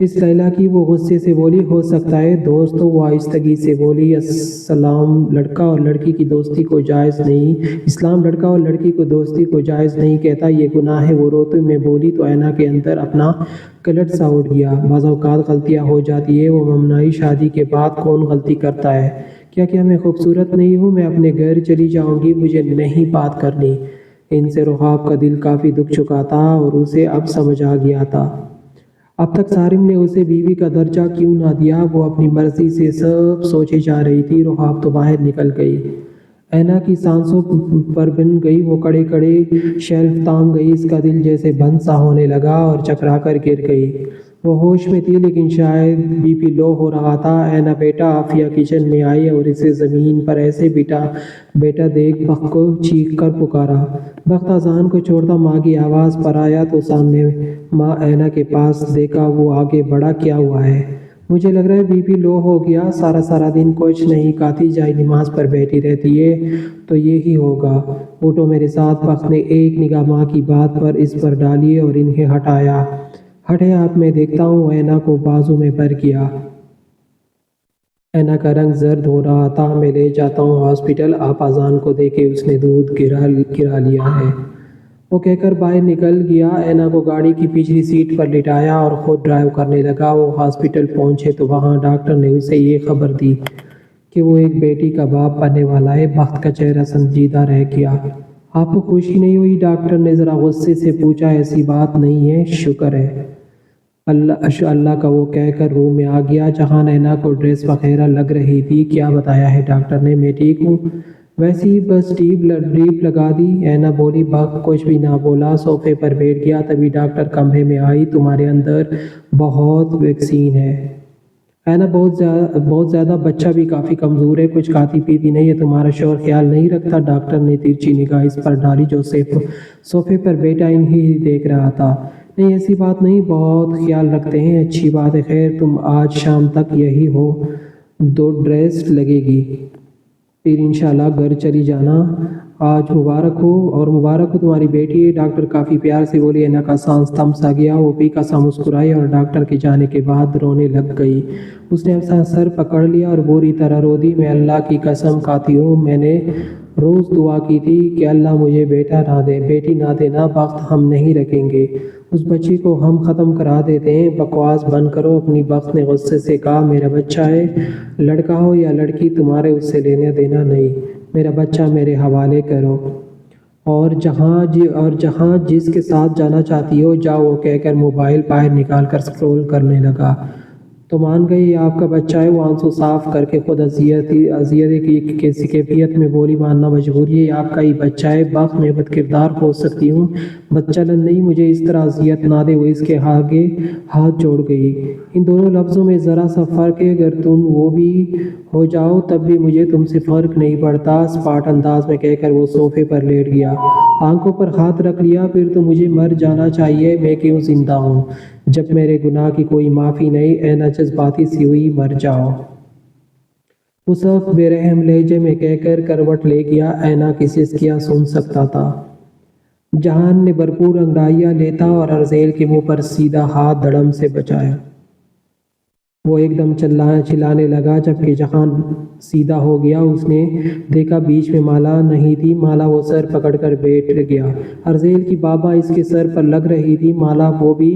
اس لیلا کی وہ غصے سے بولی، ہو سکتا ہے دوست ہو۔ وہ آہستگی سے بولی، اسلام لڑکا اور لڑکی کی دوستی کو جائز نہیں کہتا، یہ گناہ ہے۔ وہ روتے میں بولی تو اینا کے اندر اپنا کلٹ سا اٹھ گیا۔ بعض اوقات غلطیاں ہو جاتی ہے، وہ ممنوعی شادی کے بعد کون غلطی کرتا ہے؟ کیا میں خوبصورت نہیں ہوں؟ میں اپنے گھر چلی جاؤں گی، مجھے نہیں بات کرنی۔ ان سے رحاب کا دل کافی دکھ چکا تھا اور اسے اب سمجھ آ گیا تھا۔ اب تک صارم نے اسے بیوی کا درجہ کیوں نہ دیا؟ وہ اپنی مرضی سے سب سوچے جا رہی تھی۔ رحاب تو باہر نکل گئی، اینا کی سانسوں پر بن گئی۔ وہ کڑے کڑے شیلف تانگ گئی، اس کا دل جیسے بند سا ہونے لگا اور چکرا کر گر گئی۔ وہ ہوش میں تھی لیکن شاید بی پی لو ہو رہا تھا۔ اینا بیٹا عافیہ کچن میں آئی اور اسے زمین پر ایسے بیٹا دیکھ بخت کو چیخ کر پکارا۔ بخت اذان کو چھوڑتا ماں کی آواز پر آیا تو سامنے ماں اینا کے پاس دیکھا۔ وہ آگے بڑھا، کیا ہوا ہے؟ مجھے لگ رہا ہے بی پی لو ہو گیا، سارا دن کچھ نہیں کھاتی، جائے نماز پر بیٹھی رہتی ہے، تو یہی ہوگا۔ اٹھو میرے ساتھ۔ بخت نے ایک نگاہ ماں کی بات پر اس پر ڈالی اور انہیں ہٹایا۔ ہٹے آپ، میں دیکھتا ہوں۔ اینا کو بازو میں بھر کیا۔ اینا کا رنگ زرد ہو رہا تھا۔ میں لے جاتا ہوں ہاسپٹل، آپ اذان کو دیکھیں، اس نے دودھ گرا لیا ہے، وہ کہہ کر باہر نکل گیا۔ اینا کو گاڑی کی پچھلی سیٹ پر لٹایا اور خود ڈرائیو کرنے لگا۔ وہ ہاسپٹل پہنچے تو وہاں ڈاکٹر نے اسے یہ خبر دی کہ وہ ایک بیٹی کا باپ بننے والا ہے۔ بخت کا چہرہ سنجیدہ رہ گیا۔ آپ کو خوشی نہیں ہوئی؟ ڈاکٹر نے ذرا غصے سے پوچھا۔ ایسی بات نہیں ہے، شکر ہے اللہ کا، وہ کہہ کر روم میں آ گیا جہاں اینا کو ڈریس وغیرہ لگ رہی تھی۔ کیا بتایا ہے ڈاکٹر نے؟ میں ٹھیک ہوں، ویسے ہی بس ڈریپ لگا دی۔ اینا بولی۔ بخت کچھ بھی نہ بولا، صوفے پر بیٹھ گیا۔ تبھی ڈاکٹر کمرے میں آئی۔ تمہارے اندر بہت ویکسین ہے اینا، بہت زیادہ، بچہ بھی کافی کمزور ہے، کچھ کھاتی پیتی نہیں ہے، تمہارا شوہر خیال نہیں رکھتا؟ ڈاکٹر نے ترچھی نگاہ اس پر ڈالی جو صوفے پر بیٹھا انہیں دیکھ رہا تھا۔ نہیں ایسی بات نہیں، بہت خیال رکھتے ہیں۔ اچھی بات ہے، خیر تم آج شام تک یہی ہو، 2 ڈریس لگے گی، پھر انشاءاللہ گھر چلی جانا۔ آج مبارک ہو، اور مبارک ہو تمہاری بیٹی ہے، ڈاکٹر کافی پیار سے بولی۔ اینا کا سانس تھم سا گیا، وہ پھیکا سا مسکرائی اور ڈاکٹر کے جانے کے بعد رونے لگ گئی۔ اس نے اپنا سر پکڑ لیا اور بری طرح رو دی۔ میں اللہ کی قسم کھاتی ہوں، میں نے روز دعا کی تھی کہ اللہ مجھے بیٹی نہ دینا۔ بخت ہم نہیں رکھیں گے، اس بچی کو ہم ختم کرا دیتے ہیں۔ بکواس بند کرو اپنی، بخت نے غصے سے کہا۔ میرا بچہ ہے، لڑکا ہو یا لڑکی تمہارے اس سے لینا دینا نہیں، میرا بچہ میرے حوالے کرو، اور جہاں جس کے ساتھ جانا چاہتی ہو جاؤ، وہ کہہ کر موبائل باہر نکال کر سکرول کرنے لگا۔ تو مان گئی یہ آپ کا بچہ ہے؟ وہ آنسو صاف کر کے خود اذیت کی کیفیت میں بولی۔ ماننا مجبوری ہے، یہ آپ کا ہی بچہ ہے۔ بخت میں بد کردار ہو سکتی ہوں، بدچلن نہیں، مجھے اس طرح اذیت نہ دے۔ وہ اس کے آگے ہاتھ جوڑ گئی۔ ان دونوں لفظوں میں ذرا سا فرق ہے، اگر تم وہ بھی ہو جاؤ تب بھی مجھے تم سے فرق نہیں پڑتا، سپاٹ انداز میں کہہ کر وہ صوفے پر لیٹ گیا، آنکھوں پر ہاتھ رکھ لیا۔ پھر تو مجھے مر جانا چاہیے، میں کیوں زندہ ہوں جب میرے گناہ کی کوئی معافی نہیں؟ اینا جذباتی سی ہوئی۔ مر جاؤ، وہ سخت بے رحم لہجے میں کہہ کر کروٹ لے گیا۔ اینا کی سسکیاں سن سکتا تھا۔ جہان نے بھرپور انگڑائیاں لیتا اور ارزیل کے منہ پر سیدھا ہاتھ دھڑم سے بچایا۔ وہ ایک دم چلانے لگا جبکہ جہان سیدھا ہو گیا۔ اس نے دیکھا بیچ میں مالا نہیں تھی۔ مالا وہ سر پکڑ کر بیٹھ گیا۔ ارزیل کی بابا اس کے سر پر لگ رہی تھی۔ مالا وہ بھی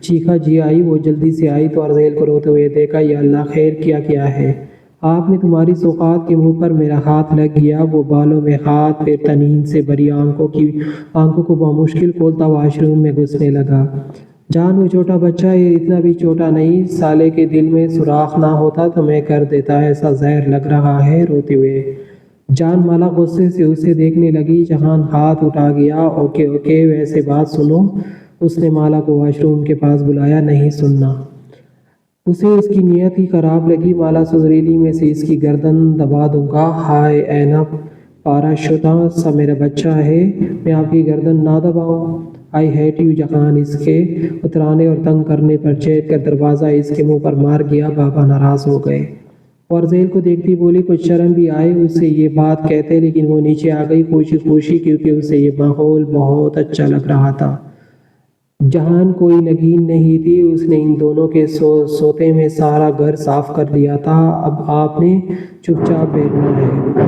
چیخا، جی آئی۔ وہ جلدی سے آئی تو ارزیل کو روتے ہوئے دیکھا۔ یا اللہ، خیر کیا ہے؟ آپ نے تمہاری سوغات کے منہ پر میرا ہاتھ لگ گیا۔ وہ بالوں میں ہاتھ، پھر طنین سے بھری آنکھوں کو بمشکل کھولتا واش روم میں گھسنے لگا۔ جان، وہ چھوٹا بچہ ہے، اتنا بھی چھوٹا نہیں، سالے کے دل میں سوراخ نہ ہوتا تو میں کر دیتا، ایسا زہر لگ رہا ہے۔ روتے ہوئے جان مالا غصے سے اسے دیکھنے لگی۔ جہان ہاتھ اٹھا گیا۔ اوکے، ویسے بات سنو۔ اس نے مالا کو واش روم کے پاس بلایا۔ نہیں سننا، اسے اس کی نیت ہی خراب لگی۔ مالا سوزریلی میں سے اس کی گردن دبا دوں گا۔ ہائے اینا، پارا شدہ سا میرا بچہ ہے، میں آپ کی گردن نہ دباؤں؟ I hate you. جہان اس کے اترانے اور تنگ کرنے پر چیک کر دروازہ اس کے منہ پر مار گیا۔ بابا ناراض ہو گئے۔ وہ ارزیل کو دیکھتی بولی، کچھ شرم بھی آئے اسے یہ بات کہتے، لیکن وہ نیچے آ گئی خوشی کیونکہ اسے یہ ماحول بہت اچھا لگ رہا تھا۔ جہان کوئی نگین نہیں تھی، اس نے ان دونوں کے سوتے میں سارا گھر صاف کر لیا تھا۔ اب آپ نے چپ چاپ بیٹھنا ہے،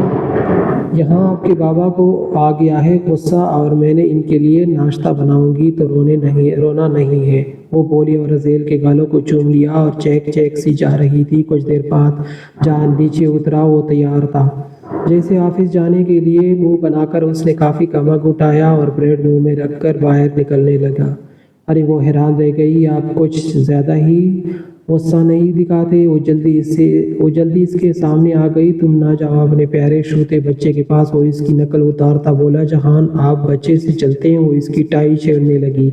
یہاں آپ کے بابا کو آ گیا ہے غصہ، اور میں نے ان کے لیے ناشتہ بناؤں گی تو رونا نہیں ہے، وہ بولی اور رزیل کے گالوں کو چوم لیا اور چیک چیک سی جا رہی تھی۔ کچھ دیر بعد جہان نیچے اترا، وہ تیار تھا، جیسے آفس جانے کے لیے۔ منہ بنا کر اس نے کافی کا مگ اٹھایا اور بریڈ منہ میں رکھ کر باہر نکلنے لگا۔ ارے وہ حیران رہ گئی، آپ کچھ زیادہ ہی غصہ نہیں دکھاتے؟ وہ جلدی اس کے سامنے آ گئی۔ تم نہ جاؤ اپنے پیارے شوتے بچے کے پاس، وہ اس کی نقل اتارتا بولا۔ جہان آپ بچے سے چلتے ہیں، وہ اس کی ٹائی چھیڑنے لگی۔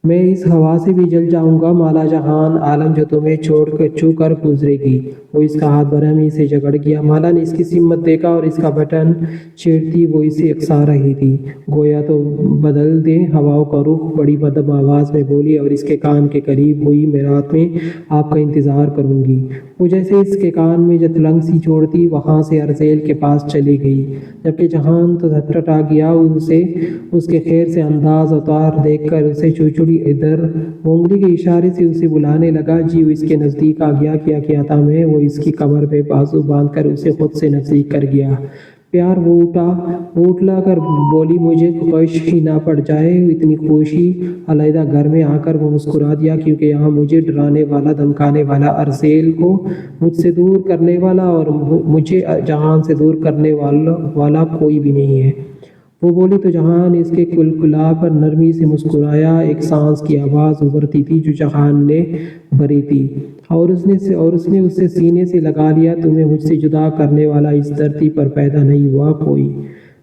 میں اس ہوا سے بھی جل جاؤں گا مالا جہان عالم جو تمہیں چھو کر گزرے گی۔ وہ اس کا ہاتھ برہمی سے جکڑ گیا۔ مالا نے اس کی سمت دیکھا اور اس کا بٹن چھیڑتی وہ اسے اکسا رہی تھی۔ گویا تو بدل دیں ہواؤں کا رخ، بڑی مدھم آواز میں بولی اور اس کے کان کے قریب ہوئی۔ میں رات میں آپ کا انتظار کروں گی۔ وہ جیسے اس کے کان میں جتلنگ سی چھوڑتی وہاں سے ارزیل کے پاس چلی گئی، جبکہ جہان تو ٹٹا گیا۔ اس کے خیر سے انداز اتار دیکھ کر اسے چوچڑی ادھر انگلی کے اشارے سے اسے بلانے لگا۔ جی وہ اس کے نزدیک آ گیا۔ کیا تھا میں؟ وہ اس کی کمر پہ بازو باندھ کر اسے خود سے نزدیک کر گیا۔ پیار وہ اٹھلا کر بولی، مجھے خواہش ہی نہ پڑ جائے اتنی خوشی علیحدہ گھر میں آ کر۔ وہ مسکرا دیا، کیونکہ یہاں مجھے ڈرانے والا، دھمکانے والا، ارزیل کو مجھ سے دور کرنے والا اور مجھے جہان سے دور کرنے والا کوئی بھی نہیں ہے۔ وہ بولی تو جہان اس کے کلکلا پر نرمی سے مسکرایا۔ ایک سانس کی آواز ابھرتی تھی جو جہان نے بھری تھی، اور اس نے اسے سینے سے لگا لیا۔ تمہیں مجھ سے جدا کرنے والا اس دھرتی پر پیدا نہیں ہوا کوئی،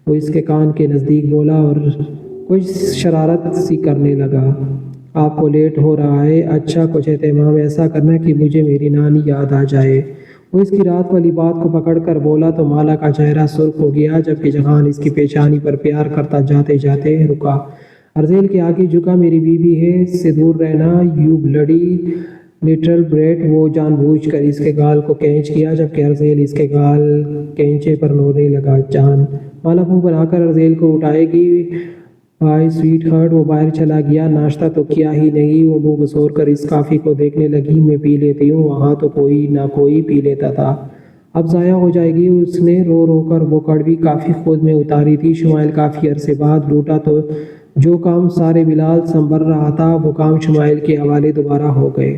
وہ اس کے کان کے نزدیک بولا اور کچھ شرارت سی کرنے لگا۔ آپ کو لیٹ ہو رہا ہے، اچھا کچھ اہتمام ایسا کرنا کہ مجھے میری نانی یاد آ جائے۔ وہ اس کی رات والی بات کو پکڑ کر بولا تو مالا کا چہرہ سرخ ہو گیا، جبکہ جہان اس کی پیشانی پر پیار کرتا جاتے جاتے رکا۔ ارزیل کے آگے جھکا، میری بیوی ہے، اس سے دور رہنا، یو بلڈی لٹل بریٹ۔ وہ جان بوجھ کر اس کے گال کو کینچ کیا، جبکہ ارزیل اس کے گال کینچے پر رونے لگا۔ جان مالا منہ بنا کر ارزیل کو اٹھائے گی، بائے سویٹ ہارٹ۔ وہ باہر چلا گیا۔ ناشتہ تو کیا ہی نہیں، وہ منہ بسور کر اس کافی کو دیکھنے لگی۔ میں پی لیتی ہوں، وہاں تو کوئی نہ کوئی پی لیتا تھا، اب ضائع ہو جائے گی۔ اس نے رو رو کر وہ کڑوی کافی خود میں اتاری تھی۔ شمائل کافی عرصے بعد لوٹا تو جو کام سارے بلال سنبھال رہا تھا وہ کام شمائل کے حوالے دوبارہ ہو گئے،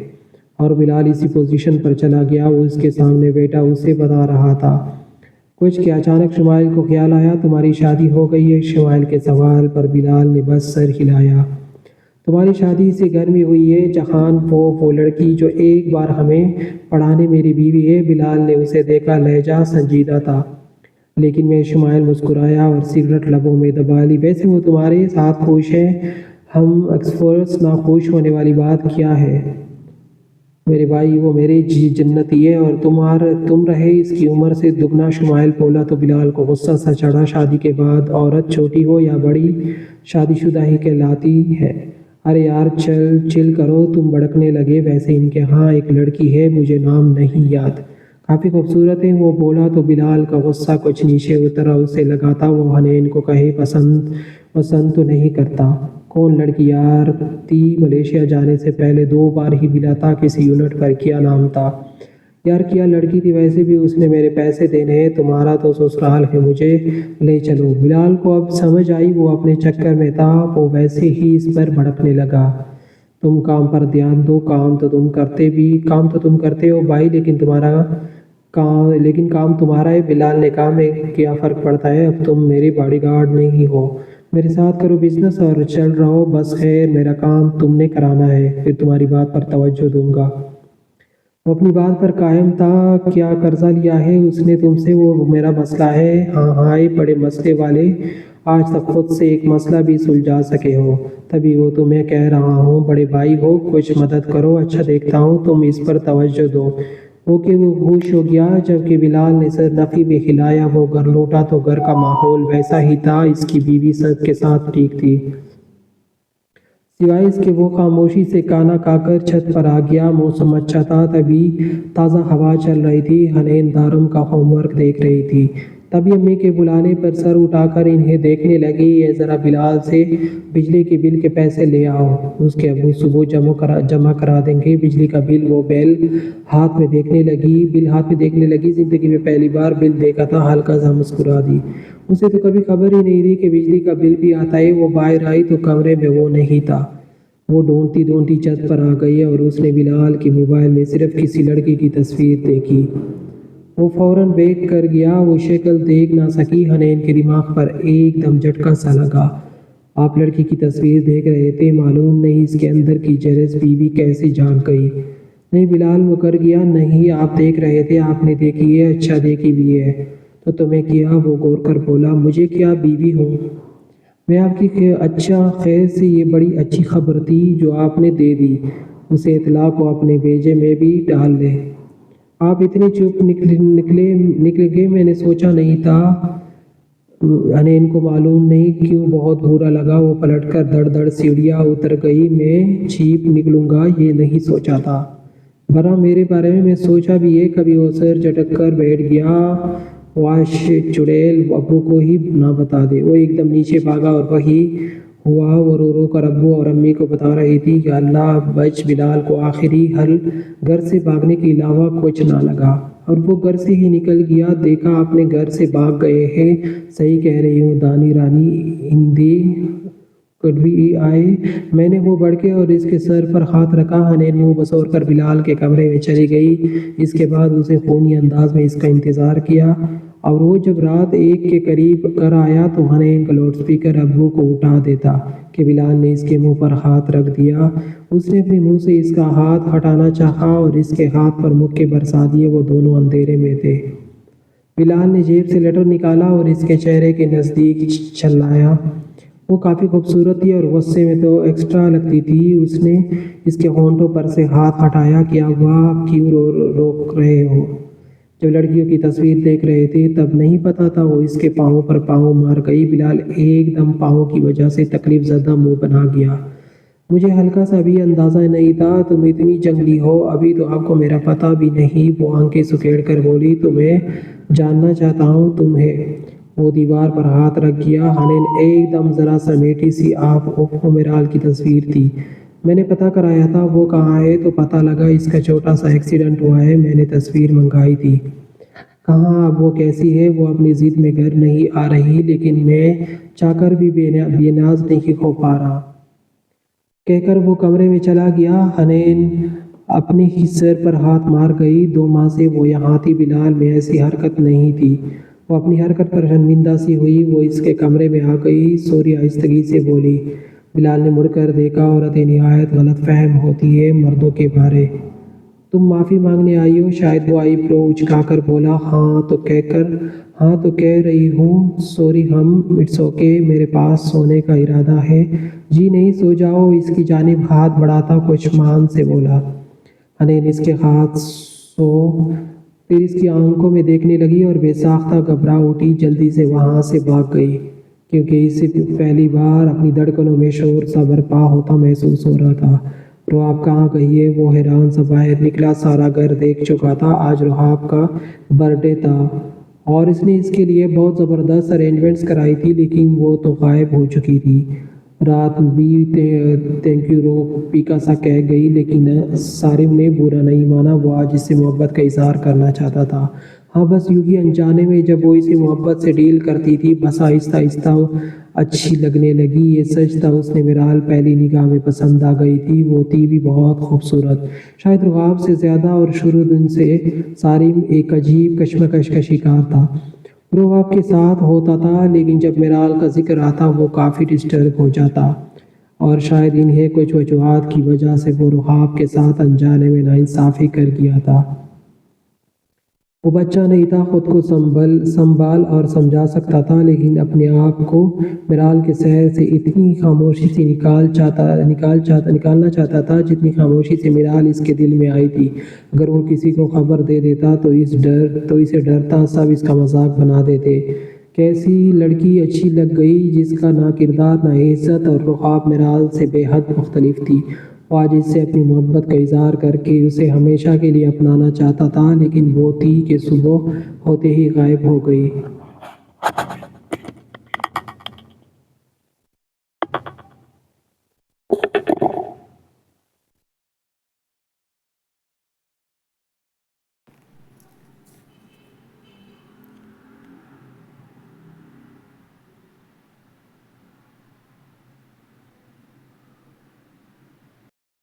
اور بلال اسی پوزیشن پر چلا گیا۔ وہ اس کے سامنے بیٹا اسے بتا رہا تھا کچھ کہ اچانک شمائل کو خیال آیا، تمہاری شادی ہو گئی ہے؟ شمائل کے سوال پر بلال نے بس سر ہلایا۔ تمہاری شادی سے گھر میں ہوئی ہے جہان، وہ لڑکی جو ایک بار ہمیں پڑھانے میری بیوی ہے۔ بلال نے اسے دیکھا، لہجہ سنجیدہ تھا۔ لیکن میں شمائل مسکرایا اور سگریٹ لبوں میں دبا لی۔ ویسے وہ تمہارے ساتھ خوش ہے، ہم ایکسپرٹس ناخوش ہونے والی بات کیا ہے میرے بھائی؟ وہ میرے جنتی ہے، اور تم رہے اس کی عمر سے دگنا۔ شمائل بولا تو بلال کو غصہ سا چڑھا۔ شادی کے بعد عورت چھوٹی ہو یا بڑی شادی شدہ ہی کہلاتی ہے۔ ارے یار چل کرو، تم بھڑکنے لگے۔ ویسے ان کے ہاں ایک لڑکی ہے، مجھے نام نہیں یاد، کافی خوبصورت ہے۔ وہ بولا تو بلال کا غصہ کچھ نیچے اترا۔ اسے لگا تھا وہ حنین کو کہیں پسند تو نہیں کرتا۔ کون لڑکی یار؟ تی ملیشیا جانے سے پہلے 2 بار ہی ملا تھا کسی یونٹ پر۔ کیا نام تھا یار؟ کیا لڑکی تھی؟ ویسے بھی اس نے میرے پیسے دینے ہیں، تمہارا تو سسرال ہے، مجھے لے چلو۔ بلال کو اب سمجھ آئی وہ اپنے چکر میں تھا۔ وہ ویسے ہی اس پر بھڑکنے لگا، تم کام پر دھیان دو، کام تو تم کرتے ہو بھائی، لیکن کام تمہارا ہے۔ بلال نے کہا، میں کیا فرق پڑتا ہے، اب تم میرے باڈی گارڈ نہیں ہو، میرے ساتھ کرو بزنس اور چل رہو بس۔ خیر میرا کام تم نے کرانا ہے، پھر تمہاری بات پر توجہ دوں گا۔ وہ اپنی بات پر قائم تھا۔ کیا قرضہ لیا ہے اس نے تم سے؟ وہ میرا مسئلہ ہے۔ ہاں بڑے مسئلے والے، آج تک خود سے ایک مسئلہ بھی سلجھا سکے ہو، تبھی وہ تمہیں کہہ رہا ہوں بڑے بھائی ہو، کچھ مدد کرو۔ اچھا دیکھتا ہوں تم اس پر توجہ دو۔ وہ خوش ہو گیا، جبکہ بلال نے سر نفی میں ہلایا۔ وہ گھر لوٹا تو گھر کا ماحول ویسا ہی تھا، اس کی بیوی سب کے ساتھ ٹھیک تھی، سوائے اس کے وہ خاموشی سے کھانا کھا کر چھت پر آ گیا۔ موسم اچھا تھا، تبھی تازہ ہوا چل رہی تھی۔ حنین دارم کا ہوم ورک دیکھ رہی تھی۔ تبھی امی کے بلانے پر سر اٹھا کر انہیں دیکھنے لگی۔ یہ ذرا بلال سے بجلی کے بل کے پیسے لے آؤ، اس کے ابو صبح جمع کرا دیں گے بجلی کا بل۔ وہ بل ہاتھ میں دیکھنے لگی۔ زندگی میں پہلی بار بل دیکھا تھا۔ ہلکا سا مسکرا دی۔ اسے تو کبھی خبر ہی نہیں تھی کہ بجلی کا بل بھی آتا ہے۔ وہ باہر آئی تو کمرے میں وہ نہیں تھا۔ وہ ڈھونڈتی چھت پر آ گئی اور اس نے بلال کے موبائل میں صرف کسی لڑکی کی تصویر دیکھی۔ وہ فوراً بیک کر گیا۔ وہ شکل دیکھ نہ سکی۔ حنین کے دماغ پر ایک دم جھٹکا سا لگا۔ آپ لڑکی کی تصویر دیکھ رہے تھے؟ معلوم نہیں اس کے اندر کی جیلس بیوی کیسے جاگ گئی۔ نہیں، بلال مکر گیا۔ نہیں، آپ دیکھ رہے تھے؟ آپ نے دیکھی ہے؟ اچھا، دیکھی بھی ہے تو تمہیں کیا؟ وہ غور کر بولا۔ مجھے کیا، بیوی ہوں میں آپ کی۔ اچھا، خیر سے یہ بڑی اچھی خبر تھی جو آپ نے دے دی۔ اسے اطلاع کو اپنے بھیجے میں بھی ڈال لے۔ آپ اتنے چپ نکلے گے میں نے سوچا نہیں تھا۔ حنین کو معلوم نہیں کیوں بہت برا لگا۔ وہ پلٹ کر دڑ سیڑھیاں اتر گئی۔ میں چھیپ نکلوں گا یہ نہیں سوچا تھا، ورنہ میرے بارے میں سوچا بھی ہے کبھی۔ وہ سر جھٹک کر بیٹھ گیا۔ واش چڑیل، ابو کو ہی نہ بتا دے۔ وہ ایک دم نیچے بھاگا اور وہی ہوا۔ وہ رو کر ابو اور امی کو بتا رہی تھی کہ اللہ بچ بلال کو آخری حل گھر سے بھاگنے کے علاوہ کچھ نہ لگا، اور وہ گھر سے ہی نکل گیا۔ دیکھا اپنے گھر سے بھاگ گئے ہیں۔ صحیح کہہ رہی ہوں دانی رانی، ہندی کڑوی آئے۔ میں نے وہ بڑکے اور اس کے سر پر ہاتھ رکھا۔ حنین منہ بسور کر بلال کے کمرے میں چلی گئی۔ اس کے بعد اسے خونی انداز میں اس کا انتظار کیا، اور وہ جب رات 1 کے قریب گھر آیا تو حنین کا لاؤڈ اسپیکر ابو کو اٹھا دیتا کہ بلال نے اس کے منہ پر ہاتھ رکھ دیا۔ اس نے اپنے منہ سے اس کا ہاتھ ہٹانا چاہا اور اس کے ہاتھ پر مکے برسا دیے۔ وہ دونوں اندھیرے میں تھے۔ بلال نے جیب سے لیٹر نکالا اور اس کے چہرے کے نزدیک چلایا۔ وہ کافی خوبصورت تھی اور غصے میں تو ایکسٹرا لگتی تھی۔ اس نے اس کے ہونٹوں پر سے ہاتھ ہٹایا۔ کیا ہوا؟ آپ کیوں روک رہے ہو؟ جب لڑکیوں کی تصویر دیکھ رہے تھے تب نہیں پتا تھا؟ وہ اس کے پاؤں پر پاؤں مار گئی۔ بلال ایک دم پاؤں کی وجہ سے تکلیف زدہ منہ بنا گیا۔ مجھے ہلکا سا بھی اندازہ نہیں تھا تم اتنی جنگلی ہو۔ ابھی تو آپ کو میرا پتہ بھی نہیں۔ وہ آنکھیں سکیڑ کر بولی۔ تو میں جاننا چاہتا ہوں تمہیں۔ وہ دیوار پر ہاتھ رکھ گیا۔ حنین ایک دم ذرا سمیٹی سی۔ آپ اوفو میرال کی تصویر تھی، میں نے پتہ کرایا تھا وہ کہاں ہے تو پتہ لگا اس کا چھوٹا سا ایکسیڈنٹ ہوا ہے۔ میں نے تصویر منگائی تھی۔ کہاں اب وہ کیسی ہے؟ وہ اپنی ضد میں گھر نہیں آ رہی، لیکن میں چاہ کر بھی بے نیاز نہیں ہو پا رہا، کہہ کر وہ کمرے میں چلا گیا۔ حنین اپنے ہی سر پر ہاتھ مار گئی۔ 2 ماہ سے وہ یہاں تھی۔ بلال میں ایسی حرکت نہیں تھی۔ وہ اپنی حرکت پر شرمندہ سی ہوئی۔ وہ اس کے کمرے میں آ گئی۔ سوری آہستگی سے بولی۔ بلال نے مڑ کر دیکھا۔ عورتیں نہایت غلط فہم ہوتی ہیں مردوں کے بارے۔ تم معافی مانگنے آئی ہو؟ شاید وہ آئی برو اچکا کر بولا۔ ہاں تو کہہ رہی ہوں سوری اٹس اوکے، میرے پاس سونے کا ارادہ ہے۔ جی نہیں، سو جاؤ۔ اس کی جانب ہاتھ بڑھاتا کچھ مان سے بولا۔ حنین اس کے ہاتھ سو پھر اس کی آنکھوں میں دیکھنے لگی اور بے ساختہ گھبرا اٹھی۔ جلدی سے وہاں سے بھاگ گئی کیونکہ اسے پہلی بار اپنی دھڑکنوں میں شور سا برپا ہوتا محسوس ہو رہا تھا۔ روحاب کہاں گئی ہے؟ وہ حیران سا باہر نکلا۔ سارا گھر دیکھ چکا تھا۔ آج روحاب کا برتھ ڈے تھا اور اس نے اس کے لیے بہت زبردست ارینجمنٹس کرائی تھی، لیکن وہ تو غائب ہو چکی تھی۔ رات بھی تھینک یو روپیکا سا کہہ گئی، لیکن صارم نے برا نہیں مانا۔ وہ آج اس سے محبت کا اظہار کرنا چاہتا تھا۔ ہاں، بس یوں ہی انجانے میں جب وہ اسے محبت سے ڈیل کرتی تھی بس آہستہ آہستہ اچھی لگنے لگی۔ یہ سچ تھا اس نے میرال پہلی نگاہ میں پسند آ گئی تھی۔ وہ تھی بھی بہت خوبصورت، شاید روحاب سے زیادہ، اور شروع دن سے صارم ایک عجیب کشمکش کا شکار تھا۔ روحاب کے ساتھ ہوتا تھا، لیکن جب میرال کا ذکر آتا وہ کافی ڈسٹرب ہو جاتا، اور شاید انہیں کچھ وجوہات کی وجہ سے وہ روحاب کے ساتھ انجانے میں ناانصافی کر گیا تھا۔ وہ بچہ نہیں تھا، خود کو سنبھال اور سمجھا سکتا تھا، لیکن اپنے آپ کو میرال کے شہر سے اتنی خاموشی سے نکالنا چاہتا تھا جتنی خاموشی سے میرال اس کے دل میں آئی تھی۔ اگر وہ کسی کو خبر دے دیتا تو اسے ڈرتا، سب اس کا مذاق بنا دیتے۔ کیسی لڑکی اچھی لگ گئی جس کا نہ کردار نہ عزت، اور روحاب میرال سے بے حد مختلف تھی۔ وہ آج اس سے اپنی محبت کا اظہار کر کے اسے ہمیشہ کے لیے اپنانا چاہتا تھا، لیکن وہ تھی کہ صبح ہوتے ہی غائب ہو گئی۔